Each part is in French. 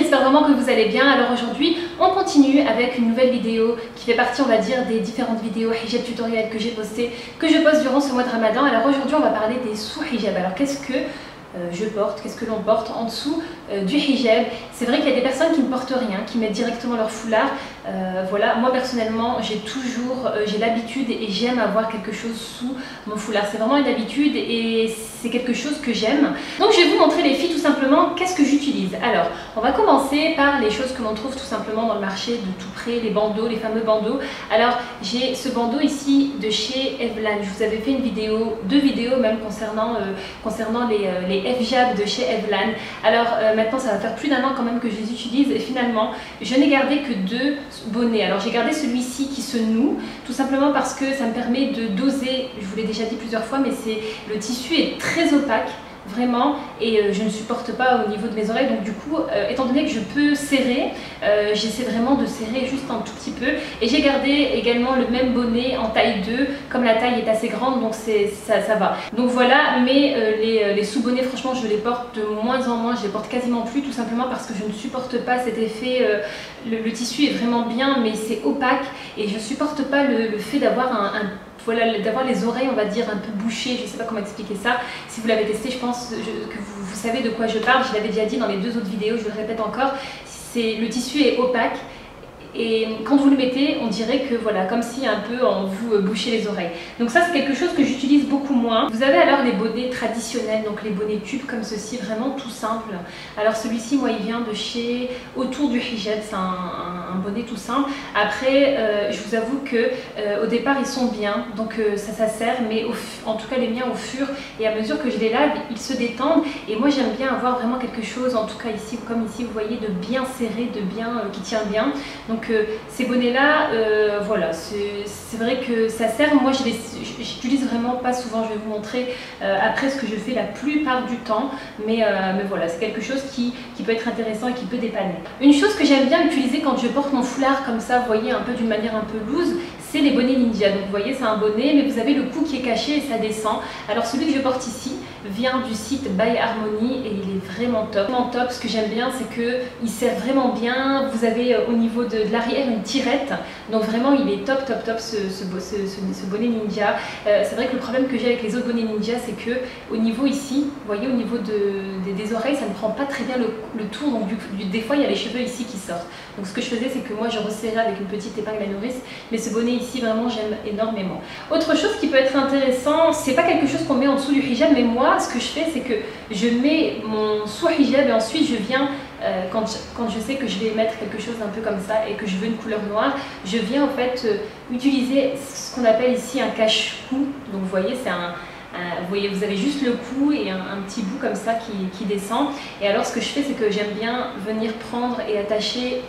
j'espère vraiment que vous allez bien. Alors aujourd'hui, on continue avec une nouvelle vidéo qui fait partie, on va dire, des différentes vidéos hijab tutoriel que j'ai postées, que je poste durant ce mois de Ramadan. Alors aujourd'hui, on va parler des sous-hijab. Alors qu'est-ce que je porte, qu'est-ce que l'on porte en dessous du hijab? C'est vrai qu'il y a des personnes qui ne portent rien, qui mettent directement leur foulard. Voilà, moi personnellement, j'ai l'habitude et j'aime avoir quelque chose sous mon foulard. C'est vraiment une habitude et c'est quelque chose que j'aime. Donc je vais vous montrer les filles tout simplement qu'est-ce que j'utilise. Alors, on va commencer par les choses que l'on trouve tout simplement dans le marché de tout près, les bandeaux, les fameux bandeaux. Alors, j'ai ce bandeau ici de chez Evlan. Je vous avais fait deux vidéos même concernant les hijab de chez Evlan. Alors maintenant ça va faire plus d'un an quand même que je les utilise et finalement je n'ai gardé que deux bonnets. Alors j'ai gardé celui-ci qui se noue tout simplement parce que ça me permet de doser, je vous l'ai déjà dit plusieurs fois, mais le tissu est très opaque vraiment et je ne supporte pas au niveau de mes oreilles, donc du coup étant donné que je peux serrer, j'essaie vraiment de serrer juste un tout petit peu. Et j'ai gardé également le même bonnet en taille 2, comme la taille est assez grande, donc ça va. Donc voilà, mais les sous-bonnets franchement je les porte de moins en moins, je les porte quasiment plus, tout simplement parce que je ne supporte pas cet effet, le tissu est vraiment bien mais c'est opaque et je ne supporte pas le fait d'avoir voilà, d'avoir les oreilles, on va dire, un peu bouchées. Je ne sais pas comment expliquer ça. Si vous l'avez testé, je pense que vous savez de quoi je parle. Je l'avais déjà dit dans les deux autres vidéos, je le répète encore. Le tissu est opaque. Et quand vous le mettez, on dirait que voilà, comme si un peu on vous bouchait les oreilles. Donc ça, c'est quelque chose que j'utilise beaucoup moins. Vous avez alors les bonnets traditionnels, donc les bonnets tubes comme ceci, vraiment tout simple. Alors celui-ci, moi, il vient de chez Autour du Hijab, c'est un bonnet tout simple. Après, je vous avoue que au départ, ils sont bien, donc ça sert, mais en tout cas les miens au fur et à mesure que je les lave, ils se détendent. Et moi, j'aime bien avoir vraiment quelque chose, en tout cas ici, comme ici, vous voyez, de bien serré, de bien qui tient bien. Donc ces bonnets là, voilà, c'est vrai que ça sert. Moi j'utilise vraiment pas souvent, je vais vous montrer après ce que je fais la plupart du temps, mais voilà, c'est quelque chose qui peut être intéressant et qui peut dépanner. Une chose que j'aime bien utiliser quand je porte mon foulard comme ça, vous voyez, un peu d'une manière un peu loose, c'est les bonnets ninja. Donc vous voyez, c'est un bonnet mais vous avez le cou qui est caché et ça descend. Alors celui que je porte ici vient du site By Harmony et il est vraiment top. Vraiment top, ce que j'aime bien c'est que il sert vraiment bien. Vous avez au niveau de l'arrière une tirette, donc vraiment il est top ce bonnet ninja. C'est vrai que le problème que j'ai avec les autres bonnets ninja, c'est que au niveau ici, vous voyez, au niveau des oreilles, ça ne prend pas très bien le tour, donc des fois il y a les cheveux ici qui sortent. Donc ce que je faisais, c'est que moi je resserrais avec une petite épingle à nourrice, mais ce bonnet ici vraiment j'aime énormément. Autre chose qui peut être intéressant, c'est pas quelque chose qu'on met en dessous du hijab, mais moi ce que je fais, c'est que je mets mon sous-hijab et ensuite je viens quand je sais que je vais mettre quelque chose un peu comme ça et que je veux une couleur noire, je viens en fait utiliser ce qu'on appelle ici un cache-cou. Donc vous voyez, vous voyez, vous avez juste le cou et un petit bout comme ça qui descend. Et alors ce que je fais, c'est que j'aime bien venir prendre et attacher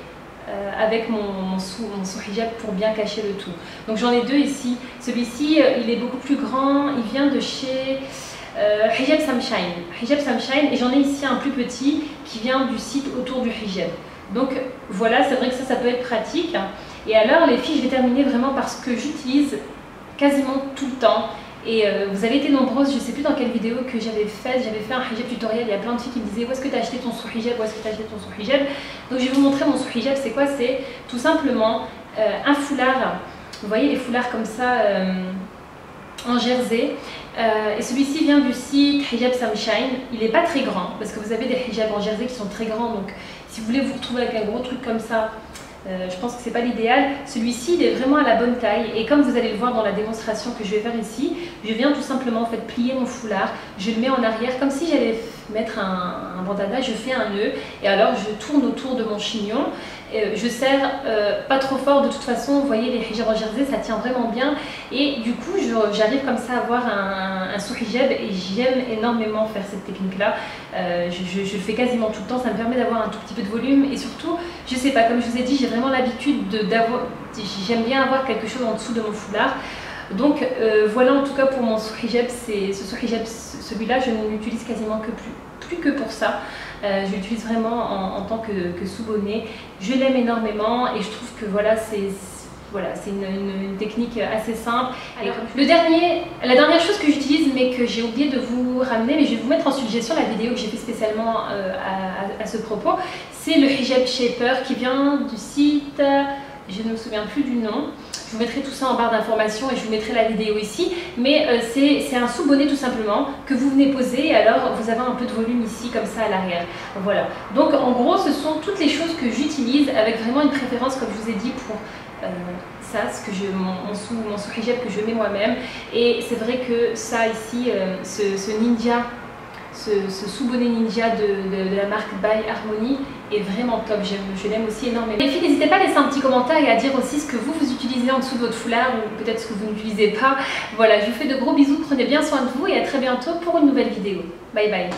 avec mon sous-hijab pour bien cacher le tout. Donc j'en ai deux ici. Celui-ci, il est beaucoup plus grand, il vient de chez Hijab Samshine, et j'en ai ici un plus petit qui vient du site Autour du Hijab. Donc voilà, c'est vrai que ça peut être pratique. Et alors les filles, je vais terminer vraiment par ce que j'utilise quasiment tout le temps. Et vous avez été nombreuses, je ne sais plus dans quelle vidéo que j'avais fait un hijab tutoriel. Il y a plein de filles qui me disaient où est-ce que tu as acheté ton sous-hijab, où est-ce que tu as acheté ton sous-hijab. Donc je vais vous montrer mon sous-hijab, c'est quoi? C'est tout simplement un foulard. Vous voyez les foulards comme ça en jersey. Et celui-ci vient du site Hijab Samshine. Il n'est pas très grand parce que vous avez des hijabs en jersey qui sont très grands, donc si vous voulez vous retrouver avec un gros truc comme ça, je pense que c'est pas l'idéal. Celui-ci il est vraiment à la bonne taille et comme vous allez le voir dans la démonstration que je vais faire ici, je viens tout simplement en fait plier mon foulard, je le mets en arrière comme si j'allais mettre un bandana, je fais un nœud et alors je tourne autour de mon chignon. Je serre pas trop fort de toute façon, vous voyez les hijabs en jersey ça tient vraiment bien et du coup j'arrive comme ça à avoir un sous-hijab et j'aime énormément faire cette technique là. Je le fais quasiment tout le temps, ça me permet d'avoir un tout petit peu de volume et surtout, je sais pas, comme je vous ai dit, j'ai vraiment l'habitude j'aime bien avoir quelque chose en dessous de mon foulard. Donc voilà en tout cas pour mon sous-hijab, celui-là je ne l'utilise quasiment plus que pour ça. Je l'utilise vraiment en tant que sous-bonnet. Je l'aime énormément et je trouve que voilà, Voilà, c'est une technique assez simple. Alors, la dernière chose que j'utilise mais que j'ai oublié de vous ramener, mais je vais vous mettre en suggestion la vidéo que j'ai fait spécialement à ce propos, c'est le hijab shaper qui vient du site, je ne me souviens plus du nom. Je vous mettrai tout ça en barre d'informations et je vous mettrai la vidéo ici. Mais c'est un sous-bonnet tout simplement que vous venez poser et alors vous avez un peu de volume ici comme ça à l'arrière. Voilà. Donc en gros ce sont toutes les choses que j'utilise avec vraiment une préférence comme je vous ai dit pour ça, mon sous-hijab que je mets moi-même. Et c'est vrai que ça ici, ce ninja, ce sous-bonnet ninja de la marque By Harmony est vraiment top, je l'aime aussi énormément. Les filles, n'hésitez pas à laisser un petit commentaire et à dire aussi ce que vous utilisez en dessous de votre foulard ou peut-être ce que vous n'utilisez pas. Voilà, je vous fais de gros bisous, prenez bien soin de vous et à très bientôt pour une nouvelle vidéo. Bye bye.